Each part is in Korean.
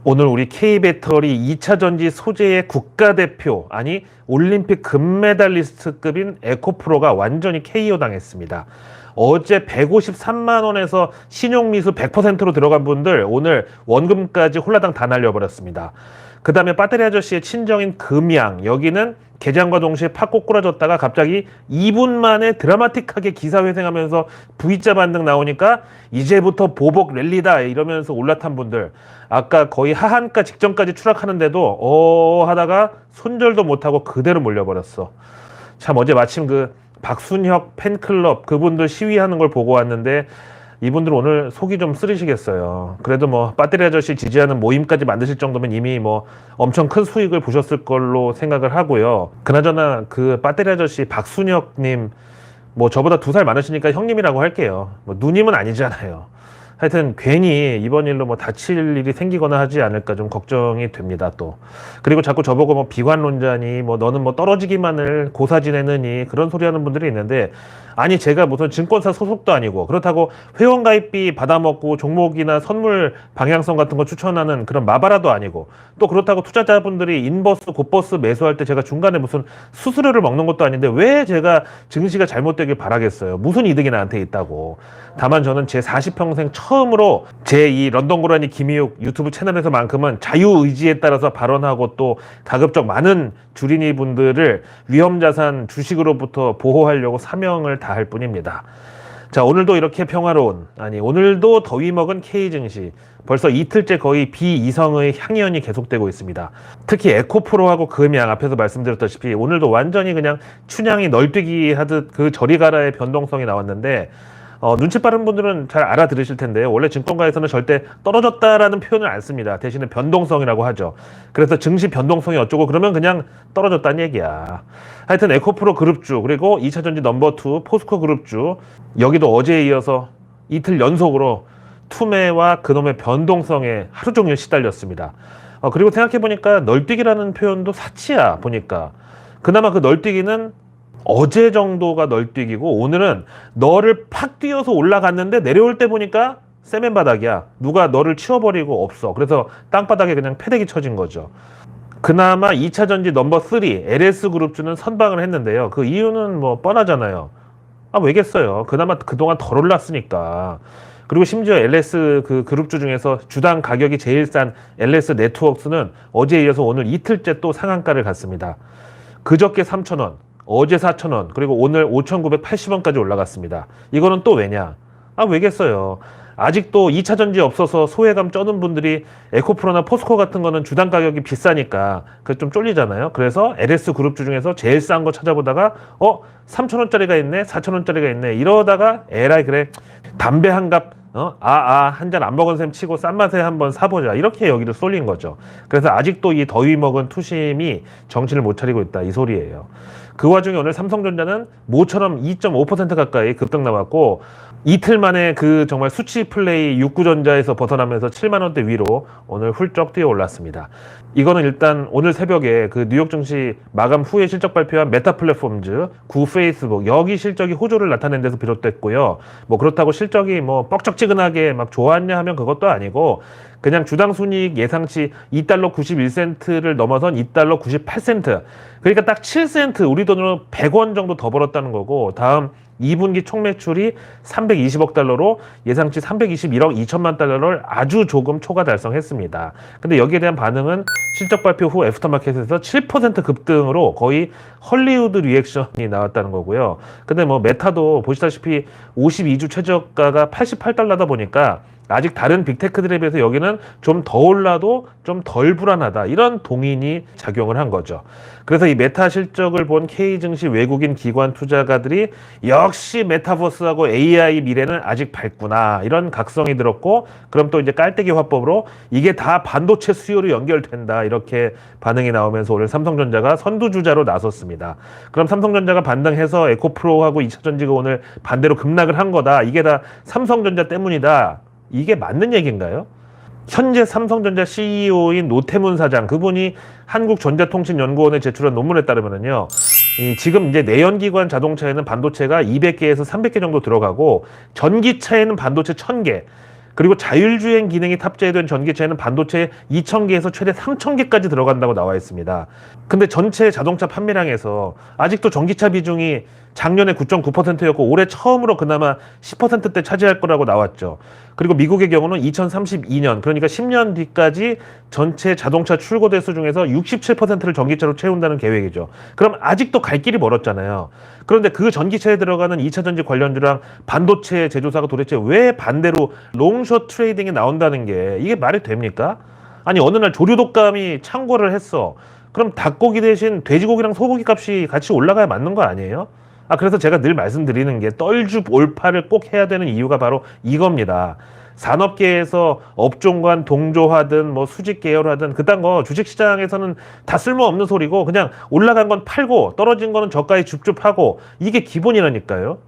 오늘 우리 K배터리 2차 전지 소재의 국가대표, 아니 올림픽 금메달리스트급인 에코프로가 완전히 KO 당했습니다. 어제 153만 원에서 신용미수 100%로 들어간 분들 오늘 원금까지 홀라당 다 날려버렸습니다. 그 다음에 배터리 아저씨의 친정인 금양, 여기는 개장과 동시에 팍 꼬꾸라졌다가 갑자기 2분 만에 드라마틱하게 기사회생하면서 V자 반등 나오니까 이제부터 보복 랠리다 이러면서 올라탄 분들, 아까 거의 하한가 직전까지 추락하는데도 하다가 손절도 못하고 그대로 몰려버렸어. 참 어제 마침 그 박순혁 팬클럽 그분들 시위하는 걸 보고 왔는데 이분들 오늘 속이 좀 쓰리시겠어요. 그래도 뭐 배터리 아저씨 지지하는 모임까지 만드실 정도면 이미 뭐 엄청 큰 수익을 보셨을 걸로 생각을 하고요. 그나저나 그 배터리 아저씨 박순혁님 뭐 저보다 2살 많으시니까 형님이라고 할게요. 뭐 누님은 아니잖아요. 하여튼 괜히 이번 일로 뭐 다칠 일이 생기거나 하지 않을까 좀 걱정이 됩니다 또. 그리고 자꾸 저보고 뭐 비관론자니 뭐 너는 뭐 떨어지기만을 고사 지내느니 그런 소리 하는 분들이 있는데, 아니 제가 무슨 증권사 소속도 아니고 그렇다고 회원가입비 받아먹고 종목이나 선물 방향성 같은 거 추천하는 그런 마바라도 아니고, 또 그렇다고 투자자분들이 인버스 곧버스 매수할 때 제가 중간에 무슨 수수료를 먹는 것도 아닌데 왜 제가 증시가 잘못되길 바라겠어요. 무슨 이득이 나한테 있다고. 다만 저는 제 40평생 처음으로 제 이 런던 고라니 김희욱 유튜브 채널에서만큼은 자유의지에 따라서 발언하고 또 가급적 많은 주린이 분들을 위험자산 주식으로부터 보호하려고 사명을 다할 뿐입니다. 자, 오늘도 이렇게 평화로운, 아니 오늘도 더위 먹은 K증시 벌써 이틀째 거의 비이성의 향연이 계속되고 있습니다. 특히 에코프로하고 금양 앞에서 말씀드렸다시피 오늘도 완전히 그냥 춘향이 널뛰기 하듯 그 저리 가라의 변동성이 나왔는데, 눈치 빠른 분들은 잘 알아들으실 텐데 원래 증권가에서는 절대 떨어졌다라는 표현을 안 씁니다. 대신에 변동성이라고 하죠. 그래서 증시 변동성이 어쩌고 그러면 그냥 떨어졌다는 얘기야. 하여튼 에코프로 그룹주, 그리고 2차전지 넘버2 포스코 그룹주, 여기도 어제에 이어서 이틀 연속으로 투매와 그놈의 변동성에 하루 종일 시달렸습니다. 그리고 생각해보니까 널뛰기라는 표현도 사치야 보니까. 그나마 그 널뛰기는 어제 정도가 널뛰기고 오늘은 너를 팍 뛰어서 올라갔는데 내려올 때 보니까 세면 바닥이야. 누가 너를 치워버리고 없어. 그래서 땅바닥에 그냥 패대기 쳐진 거죠. 그나마 2차전지 넘버3 LS그룹주는 선방을 했는데요. 그 이유는 뭐 뻔하잖아요. 왜겠어요. 그나마 그동안 덜 올랐으니까. 그리고 심지어 LS 그 그룹주 중에서 주당 가격이 제일 싼 LS 네트워크스는 어제에 이어서 오늘 이틀째 또 상한가를 갔습니다. 그저께 3,000원, 어제 4,000원, 그리고 오늘 5,980원까지 올라갔습니다. 이거는 또 왜냐? 왜겠어요. 아직도 2차 전지 없어서 소외감 쩌는 분들이 에코프로나 포스코 같은 거는 주당 가격이 비싸니까 그 좀 쫄리잖아요. 그래서 LS 그룹주 중에서 제일 싼 거 찾아보다가 3,000원짜리가 있네, 4,000원짜리가 있네 이러다가 에라이 그래 담배 한 갑 한 잔 안 먹은 셈 치고 싼 맛에 한번 사보자 이렇게 여기를 쏠린 거죠. 그래서 아직도 이 더위 먹은 투심이 정신을 못 차리고 있다 이 소리예요. 그 와중에 오늘 삼성전자는 모처럼 2.5% 가까이 급등 나왔고, 이틀 만에 그 정말 수치 플레이 육구전자에서 벗어나면서 7만 원대 위로 오늘 훌쩍 뛰어 올랐습니다. 이거는 일단 오늘 새벽에 그 뉴욕 증시 마감 후에 실적 발표한 메타 플랫폼즈, 구 페이스북 여기 실적이 호조를 나타낸 데서 비롯됐고요. 뭐 그렇다고 실적이 뭐 뻑적지근하게 막 좋았냐 하면 그것도 아니고 그냥 주당 순이익 예상치 2달러 91센트를 넘어선 2달러 98센트. 그러니까 딱 7센트, 우리 돈으로 100원 정도 더 벌었다는 거고, 다음 2분기 총 매출이 320억 달러로 예상치 321억 2천만 달러를 아주 조금 초과 달성했습니다. 근데 여기에 대한 반응은 실적 발표 후 애프터마켓에서 7% 급등으로 거의 헐리우드 리액션이 나왔다는 거고요. 근데 뭐 메타도 보시다시피 52주 최저가가 88달러다 보니까 아직 다른 빅테크들에 비해서 여기는 좀 더 올라도 좀 덜 불안하다, 이런 동인이 작용을 한 거죠. 그래서 이 메타 실적을 본 K증시 외국인 기관 투자가들이 역시 메타버스하고 AI 미래는 아직 밝구나 이런 각성이 들었고, 그럼 또 이제 깔때기 화법으로 이게 다 반도체 수요로 연결된다 이렇게 반응이 나오면서 오늘 삼성전자가 선두주자로 나섰습니다. 그럼 삼성전자가 반등해서 에코프로하고 2차전지가 오늘 반대로 급락을 한 거다, 이게 다 삼성전자 때문이다, 이게 맞는 얘기인가요? 현재 삼성전자 CEO인 노태문 사장, 그분이 한국전자통신연구원에 제출한 논문에 따르면요, 지금 이제 내연기관 자동차에는 반도체가 200개에서 300개 정도 들어가고 전기차에는 반도체 1,000개, 그리고 자율주행 기능이 탑재된 전기차에는 반도체 2,000개에서 최대 3,000개까지 들어간다고 나와 있습니다. 근데 전체 자동차 판매량에서 아직도 전기차 비중이 작년에 9.9%였고 올해 처음으로 그나마 10%대 차지할 거라고 나왔죠. 그리고 미국의 경우는 2032년, 그러니까 10년 뒤까지 전체 자동차 출고 대수 중에서 67%를 전기차로 채운다는 계획이죠. 그럼 아직도 갈 길이 멀었잖아요. 그런데 그 전기차에 들어가는 2차 전지 관련주랑 반도체 제조사가 도대체 왜 반대로 롱숏 트레이딩이 나온다는 게 이게 말이 됩니까? 아니 어느 날 조류독감이 창궐을 했어. 그럼 닭고기 대신 돼지고기랑 소고기 값이 같이 올라가야 맞는 거 아니에요? 그래서 제가 늘 말씀드리는 게 떨주 올파를 꼭 해야 되는 이유가 바로 이겁니다. 산업계에서 업종간 동조하든 뭐 수직 계열하든 그딴 거 주식시장에서는 다 쓸모없는 소리고 그냥 올라간 건 팔고 떨어진 거는 저가에 줍줍하고 이게 기본이라니까요.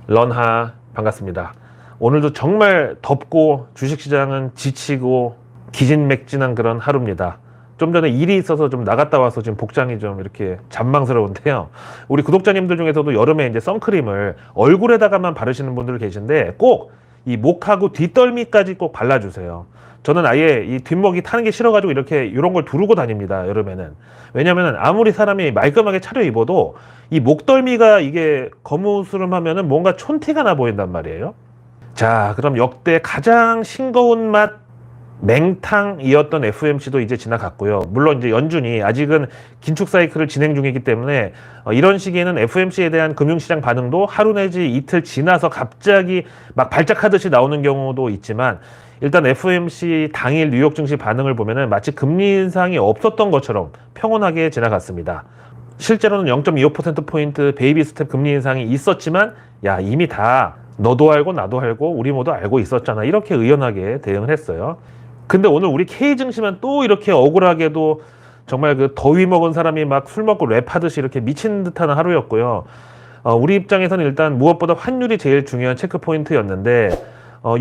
런하 반갑습니다. 오늘도 정말 덥고 주식시장은 지치고 기진맥진한 그런 하루입니다. 좀 전에 일이 있어서 좀 나갔다 와서 지금 복장이 좀 이렇게 잔망스러운데요. 우리 구독자님들 중에서도 여름에 이제 선크림을 얼굴에다가만 바르시는 분들 계신데 꼭 이 목하고 뒷덜미까지 꼭 발라주세요. 저는 아예 이 뒷목이 타는 게 싫어가지고 이렇게 이런 걸 두르고 다닙니다. 여름에는. 왜냐면은 아무리 사람이 말끔하게 차려입어도 이 목덜미가 이게 거무스름하면은 뭔가 촌티가 나 보인단 말이에요. 자, 그럼 역대 가장 싱거운 맛 맹탕이었던 FOMC도 이제 지나갔고요. 물론 이제 연준이 아직은 긴축 사이클을 진행 중이기 때문에 이런 시기에는 FOMC에 대한 금융시장 반응도 하루 내지 이틀 지나서 갑자기 막 발작하듯이 나오는 경우도 있지만 일단 FOMC 당일 뉴욕 증시 반응을 보면은 마치 금리 인상이 없었던 것처럼 평온하게 지나갔습니다. 실제로는 0.25%포인트 베이비 스텝 금리 인상이 있었지만 야 이미 다 너도 알고 나도 알고 우리 모두 알고 있었잖아 이렇게 의연하게 대응을 했어요. 근데 오늘 우리 K증시만 또 이렇게 억울하게도 정말 그 더위 먹은 사람이 막 술 먹고 랩하듯이 이렇게 미친 듯한 하루였고요. 우리 입장에서는 일단 무엇보다 환율이 제일 중요한 체크포인트였는데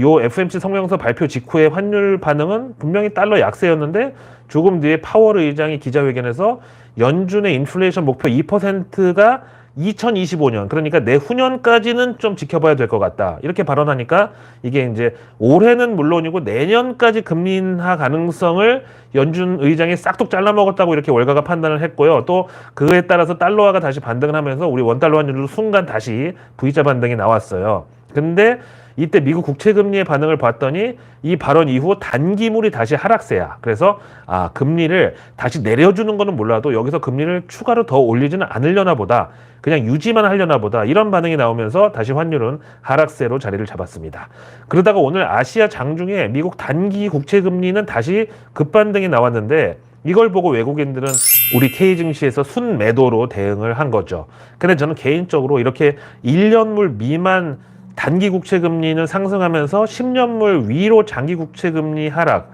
요 FOMC 성명서 발표 직후의 환율 반응은 분명히 달러 약세였는데 조금 뒤에 파월 의장이 기자회견에서 연준의 인플레이션 목표 2%가 2025년 그러니까 내후년까지는 좀 지켜봐야 될 것 같다 이렇게 발언하니까 이게 이제 올해는 물론이고 내년까지 금리 인하 가능성을 연준 의장이 싹둑 잘라먹었다고 이렇게 월가가 판단을 했고요. 또 그에 따라서 달러화가 다시 반등을 하면서 우리 원달러 환율도 순간 다시 V자 반등이 나왔어요. 근데 이때 미국 국채금리의 반응을 봤더니 이 발언 이후 단기물이 다시 하락세야. 그래서 금리를 다시 내려주는 거는 몰라도 여기서 금리를 추가로 더 올리지는 않으려나 보다. 그냥 유지만 하려나 보다. 이런 반응이 나오면서 다시 환율은 하락세로 자리를 잡았습니다. 그러다가 오늘 아시아 장중에 미국 단기 국채금리는 다시 급반등이 나왔는데 이걸 보고 외국인들은 우리 K증시에서 순매도로 대응을 한 거죠. 근데 저는 개인적으로 이렇게 1년물 미만 단기 국채 금리는 상승하면서 10년물 위로 장기 국채 금리 하락.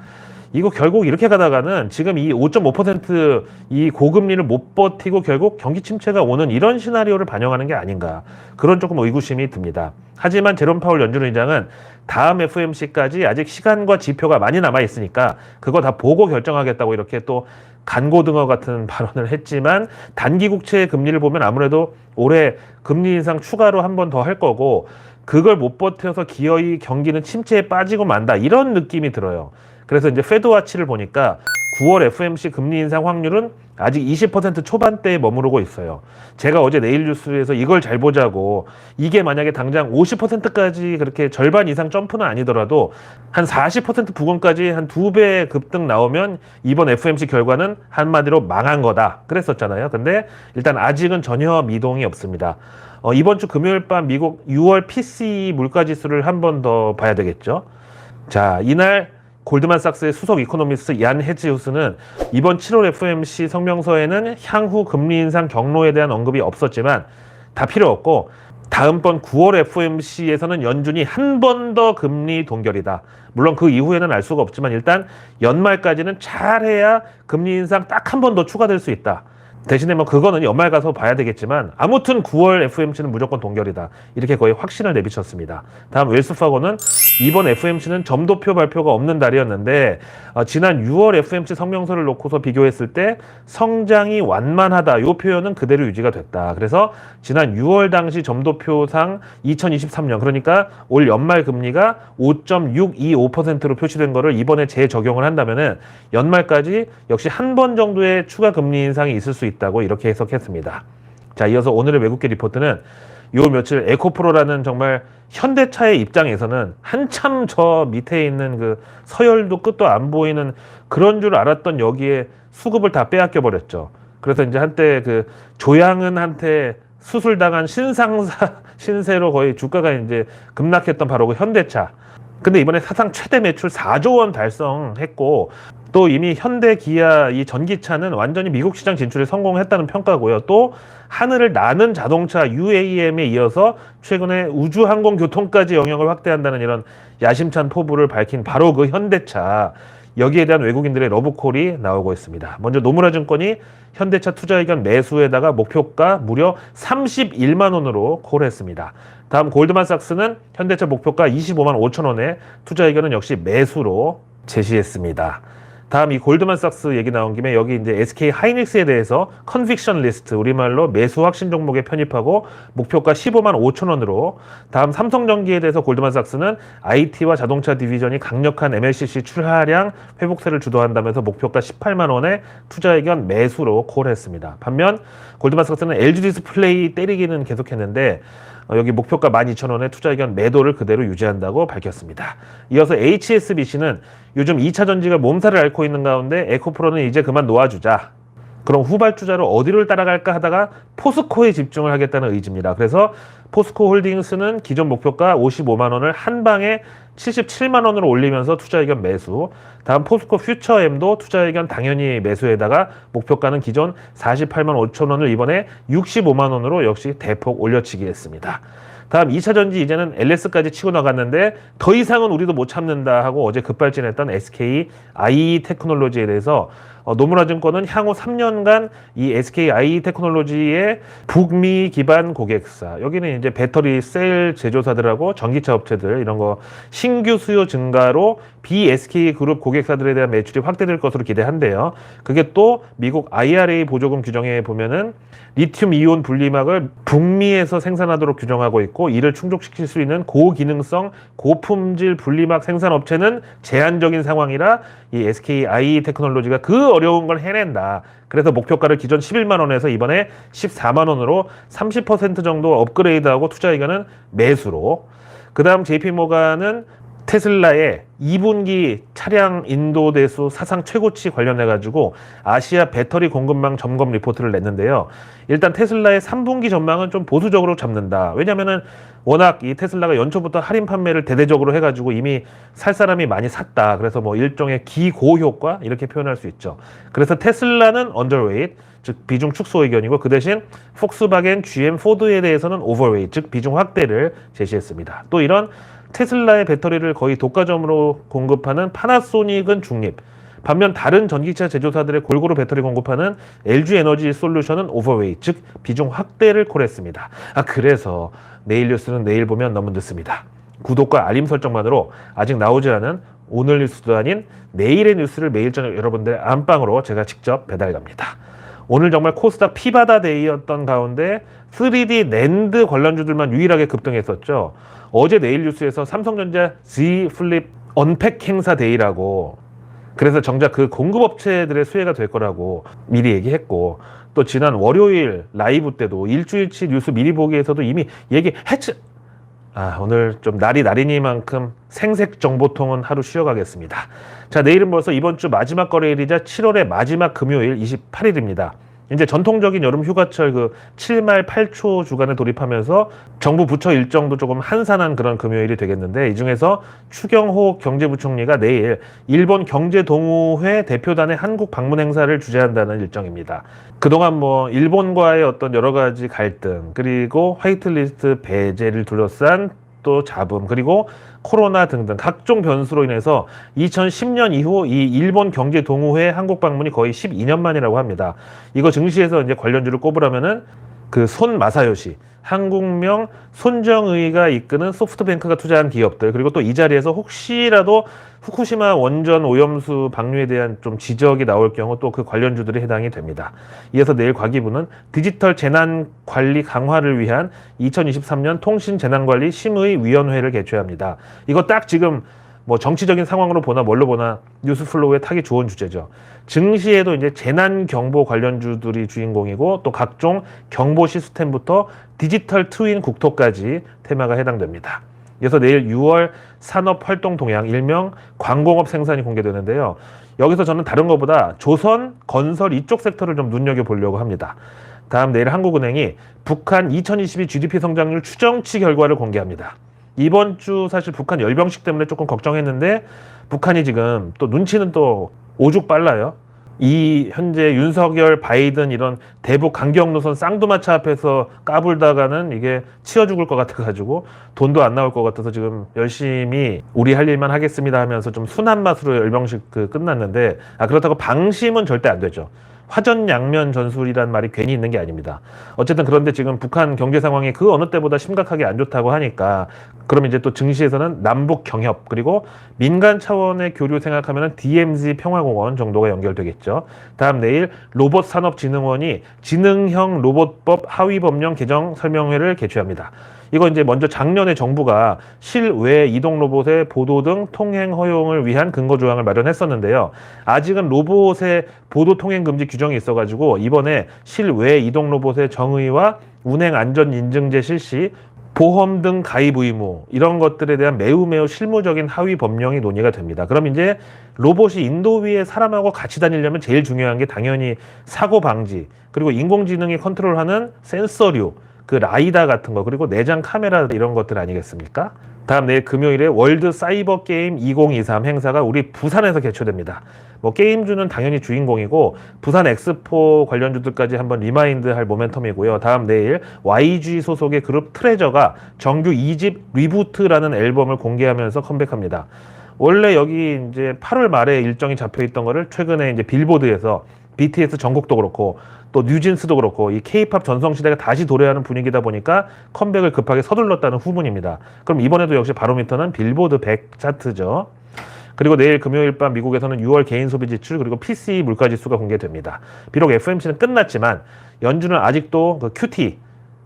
이거 결국 이렇게 가다가는 지금 이 5.5% 고금리를 못 버티고 결국 경기 침체가 오는 이런 시나리오를 반영하는 게 아닌가. 그런 조금 의구심이 듭니다. 하지만 제롬 파월 연준 의장은 다음 FOMC까지 아직 시간과 지표가 많이 남아 있으니까 그거 다 보고 결정하겠다고 이렇게 또 간고등어 같은 발언을 했지만 단기 국채 금리를 보면 아무래도 올해 금리 인상 추가로 한 번 더 할 거고 그걸 못 버텨서 기어이 경기는 침체에 빠지고 만다 이런 느낌이 들어요. 그래서 이제 페드와치를 보니까 9월 FOMC 금리 인상 확률은 아직 20% 초반대에 머무르고 있어요. 제가 어제 내일뉴스에서 이걸 잘 보자고 이게 만약에 당장 50%까지 그렇게 절반 이상 점프는 아니더라도 한 40% 부근까지 한 2배 급등 나오면 이번 FOMC 결과는 한마디로 망한 거다 그랬었잖아요. 근데 일단 아직은 전혀 미동이 없습니다. 이번 주 금요일 밤 미국 6월 PCE 물가지수를 한 번 더 봐야 되겠죠. 자, 이날 골드만삭스의 수석 이코노미스트 얀 헤지우스는 이번 7월 FOMC 성명서에는 향후 금리 인상 경로에 대한 언급이 없었지만 다 필요 없고 다음번 9월 FOMC에서는 연준이 한 번 더 금리 동결이다. 물론 그 이후에는 알 수가 없지만 일단 연말까지는 잘해야 금리 인상 딱 한 번 더 추가될 수 있다. 대신에 뭐 그거는 연말 가서 봐야 되겠지만 아무튼 9월 FOMC는 무조건 동결이다. 이렇게 거의 확신을 내비쳤습니다. 다음 웰스파고는 이번 FOMC는 점도표 발표가 없는 달이었는데 지난 6월 FOMC 성명서를 놓고서 비교했을 때 성장이 완만하다. 이 표현은 그대로 유지가 됐다. 그래서 지난 6월 당시 점도표상 2023년 그러니까 올 연말 금리가 5.625%로 표시된 거를 이번에 재적용을 한다면은 연말까지 역시 한 번 정도의 추가 금리 인상이 있을 수 있다고 이렇게 해석했습니다. 자, 이어서 오늘의 외국계 리포트는 요 며칠 에코프로라는 정말 현대차의 입장에서는 한참 저 밑에 있는 그 서열도 끝도 안 보이는 그런 줄 알았던 여기에 수급을 다 빼앗겨 버렸죠. 그래서 이제 한때 그 조양은한테 수술당한 신상사 신세로 거의 주가가 이제 급락했던 바로 그 현대차. 근데 이번에 사상 최대 매출 4조 원 달성했고 또 이미 현대, 기아 이 전기차는 완전히 미국 시장 진출에 성공했다는 평가고요. 또 하늘을 나는 자동차 UAM에 이어서 최근에 우주항공교통까지 영역을 확대한다는 이런 야심찬 포부를 밝힌 바로 그 현대차. 여기에 대한 외국인들의 러브콜이 나오고 있습니다. 먼저 노무라증권이 현대차 투자 의견 매수에다가 목표가 무려 31만 원으로 콜했습니다. 다음 골드만삭스는 현대차 목표가 25만 5천 원에 투자 의견은 역시 매수로 제시했습니다. 다음 이 골드만삭스 얘기 나온 김에 여기 이제 SK 하이닉스에 대해서 컨빅션 리스트 우리말로 매수 확신 종목에 편입하고 목표가 15만 5천 원으로 다음 삼성전기에 대해서 골드만삭스는 IT와 자동차 디비전이 강력한 MLCC 출하량 회복세를 주도한다면서 목표가 18만 원에 투자 의견 매수로 콜했습니다. 반면 골드만삭스는 LG 디스플레이 때리기는 계속했는데 여기 목표가 12,000원에 투자 의견 매도를 그대로 유지한다고 밝혔습니다. 이어서 HSBC는 요즘 2차 전지가 몸살을 앓고 있는 가운데 에코프로는 이제 그만 놓아주자. 그럼 후발주자로 어디를 따라갈까 하다가 포스코에 집중을 하겠다는 의지입니다. 그래서 포스코 홀딩스는 기존 목표가 55만 원을 한 방에 77만 원으로 올리면서 투자 의견 매수. 다음 포스코 퓨처엠도 투자 의견 당연히 매수에다가 목표가는 기존 48만 5천 원을 이번에 65만 원으로 역시 대폭 올려치기 했습니다. 다음 2차 전지 이제는 LS까지 치고 나갔는데 더 이상은 우리도 못 참는다 하고 어제 급발진했던 SK IE 테크놀로지에 대해서 노무라증권은 향후 3년간 이 SK IE 테크놀로지의 북미 기반 고객사 여기는 이제 배터리 셀 제조사들하고 전기차 업체들 이런 거 신규 수요 증가로 BSK 그룹 고객사들에 대한 매출이 확대될 것으로 기대한대요. 그게 또 미국 IRA 보조금 규정에 보면은 리튬 이온 분리막을 북미에서 생산하도록 규정하고 있고 이를 충족시킬 수 있는 고기능성 고품질 분리막 생산 업체는 제한적인 상황이라 이 SK IE 테크놀로지가 그 어려운 걸 해낸다. 그래서 목표가를 기존 11만 원에서 이번에 14만 원으로 30% 정도 업그레이드하고 투자 의견은 매수로. 그 다음 JP모간은 테슬라의 2분기 차량 인도 대수 사상 최고치 관련해가지고 아시아 배터리 공급망 점검 리포트를 냈는데요. 일단 테슬라의 3분기 전망은 좀 보수적으로 잡는다. 왜냐면은 워낙 이 테슬라가 연초부터 할인 판매를 대대적으로 해가지고 이미 살 사람이 많이 샀다. 그래서 뭐 일종의 기고 효과 이렇게 표현할 수 있죠. 그래서 테슬라는 언더웨이트, 즉 비중 축소 의견이고 그 대신 폭스바겐, GM, 포드에 대해서는 오버웨이트, 즉 비중 확대를 제시했습니다. 또 이런 테슬라의 배터리를 거의 독과점으로 공급하는 파나소닉은 중립. 반면 다른 전기차 제조사들의 골고루 배터리 공급하는 LG 에너지 솔루션은 오버웨이트, 즉 비중 확대를 콜했습니다. 그래서 내일 뉴스는 내일 보면 너무 늦습니다. 구독과 알림 설정만으로 아직 나오지 않은 오늘 뉴스도 아닌 내일의 뉴스를 매일 저녁 여러분들의 안방으로 제가 직접 배달 갑니다. 오늘 정말 코스닥 피바다 데이였던 가운데 3D 낸드 관련주들만 유일하게 급등했었죠. 어제 내일 뉴스에서 삼성전자 Z 플립 언팩 행사 데이라고 그래서 정작 그 공급업체들의 수혜가 될 거라고 미리 얘기했고 또 지난 월요일 라이브 때도 일주일치 뉴스 미리 보기에서도 이미 얘기했지. 오늘 좀 날이 날이니만큼 생색 정보통은 하루 쉬어가겠습니다. 자, 내일은 벌써 이번 주 마지막 거래일이자 7월의 마지막 금요일 28일입니다. 이제 전통적인 여름 휴가철 그 7말 8초 주간에 돌입하면서 정부 부처 일정도 조금 한산한 그런 금요일이 되겠는데 이 중에서 추경호 경제부총리가 내일 일본 경제동호회 대표단의 한국 방문 행사를 주재한다는 일정입니다. 그동안 뭐 일본과의 어떤 여러 가지 갈등 그리고 화이트리스트 배제를 둘러싼 또 잡음, 그리고 코로나 등등 각종 변수로 인해서 2010년 이후 이 일본 경제 동호회 한국 방문이 거의 12년 만이라고 합니다. 이거 증시에서 이제 관련주를 꼽으라면은 그 손 마사요시, 한국명 손정의가 이끄는 소프트뱅크가 투자한 기업들, 그리고 또 이 자리에서 혹시라도 후쿠시마 원전 오염수 방류에 대한 좀 지적이 나올 경우 또 그 관련주들이 해당이 됩니다. 이어서 내일 과기부는 디지털 재난관리 강화를 위한 2023년 통신재난관리 심의위원회를 개최합니다. 이거 딱 지금 뭐 정치적인 상황으로 보나 뭘로 보나 뉴스플로우에 타기 좋은 주제죠. 증시에도 이제 재난경보 관련주들이 주인공이고 또 각종 경보 시스템부터 디지털 트윈 국토까지 테마가 해당됩니다. 그래서 내일 6월 산업활동 동향, 일명 광공업 생산이 공개되는데요. 여기서 저는 다른 것보다 조선, 건설 이쪽 섹터를 좀 눈여겨보려고 합니다. 다음 내일 한국은행이 북한 2022 GDP 성장률 추정치 결과를 공개합니다. 이번 주 사실 북한 열병식 때문에 조금 걱정했는데 북한이 지금 또 눈치는 또 오죽 빨라요. 이 현재 윤석열, 바이든 이런 대북 강경 노선 쌍두마차 앞에서 까불다가는 이게 치워 죽을 것 같아가지고 돈도 안 나올 것 같아서 지금 열심히 우리 할 일만 하겠습니다 하면서 좀 순한 맛으로 열병식 끝났는데, 그렇다고 방심은 절대 안 되죠. 화전양면 전술이란 말이 괜히 있는 게 아닙니다. 어쨌든 그런데 지금 북한 경제 상황이 그 어느 때보다 심각하게 안 좋다고 하니까 그럼 이제 또 증시에서는 남북 경협 그리고 민간 차원의 교류 생각하면 DMZ 평화공원 정도가 연결되겠죠. 다음 내일 로봇산업진흥원이 지능형 로봇법 하위법령 개정 설명회를 개최합니다. 이거 이제 먼저 작년에 정부가 실외 이동 로봇의 보도 등 통행 허용을 위한 근거 조항을 마련했었는데요. 아직은 로봇의 보도 통행 금지 규정이 있어가지고 이번에 실외 이동 로봇의 정의와 운행 안전 인증제 실시, 보험 등 가입 의무 이런 것들에 대한 매우 실무적인 하위 법령이 논의가 됩니다. 그럼 이제 로봇이 인도 위에 사람하고 같이 다니려면 제일 중요한 게 당연히 사고 방지, 그리고 인공지능이 컨트롤하는 센서류, 그 라이다 같은 거, 그리고 내장 카메라 이런 것들 아니겠습니까? 다음 내일 금요일에 월드 사이버 게임 2023 행사가 우리 부산에서 개최됩니다. 뭐 게임주는 당연히 주인공이고 부산 엑스포 관련주들까지 한번 리마인드 할 모멘텀이고요. 다음 내일 YG 소속의 그룹 트레저가 정규 2집 리부트라는 앨범을 공개하면서 컴백합니다. 원래 여기 이제 8월 말에 일정이 잡혀 있던 거를 최근에 이제 빌보드에서 BTS 전국도 그렇고 또 뉴진스도 그렇고 이 K-팝 전성시대가 다시 도래하는 분위기다 보니까 컴백을 급하게 서둘렀다는 후문입니다. 그럼 이번에도 역시 바로미터는 빌보드 100 차트죠. 그리고 내일 금요일 밤 미국에서는 6월 개인 소비 지출 그리고 PCE 물가지수가 공개됩니다. 비록 FOMC는 끝났지만 연준은 아직도 그 QT,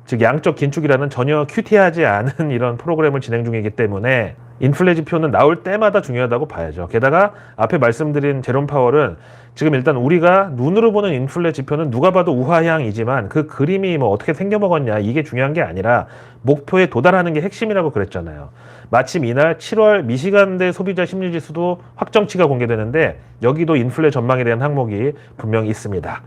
즉 양적 긴축이라는 전혀 큐티하지 않은 이런 프로그램을 진행 중이기 때문에 인플레 지표는 나올 때마다 중요하다고 봐야죠. 게다가 앞에 말씀드린 제롬 파월은 지금 일단 우리가 눈으로 보는 인플레 지표는 누가 봐도 우하향이지만 그 그림이 뭐 어떻게 생겨먹었냐 이게 중요한 게 아니라 목표에 도달하는 게 핵심이라고 그랬잖아요. 마침 이날 7월 미시간대 소비자 심리지수도 확정치가 공개되는데 여기도 인플레 전망에 대한 항목이 분명히 있습니다.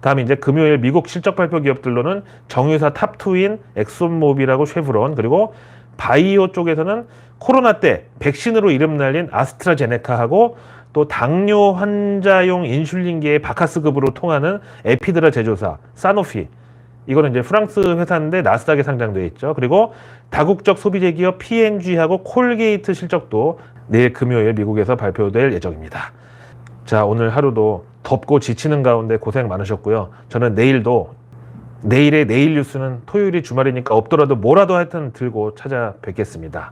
다음 이제 금요일 미국 실적 발표 기업들로는 정유사 탑2인 엑손모빌하고 쉐브론, 그리고 바이오 쪽에서는 코로나 때 백신으로 이름 날린 아스트라제네카하고 또 당뇨 환자용 인슐린계의 바카스급으로 통하는 에피드라 제조사 사노피, 이거는 이제 프랑스 회사인데 나스닥에 상장되어 있죠. 그리고 다국적 소비재 기업 P&G하고 콜게이트 실적도 내일 금요일 미국에서 발표될 예정입니다. 자, 오늘 하루도 덥고 지치는 가운데 고생 많으셨고요. 저는 내일도 내일의 내일 뉴스는 토요일이 주말이니까 없더라도 뭐라도 하여튼 들고 찾아뵙겠습니다.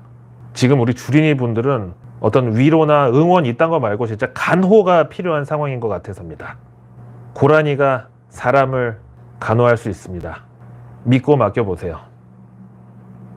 지금 우리 주린이 분들은 어떤 위로나 응원 이딴 거 말고 진짜 간호가 필요한 상황인 것 같아서입니다. 고라니가 사람을 간호할 수 있습니다. 믿고 맡겨보세요.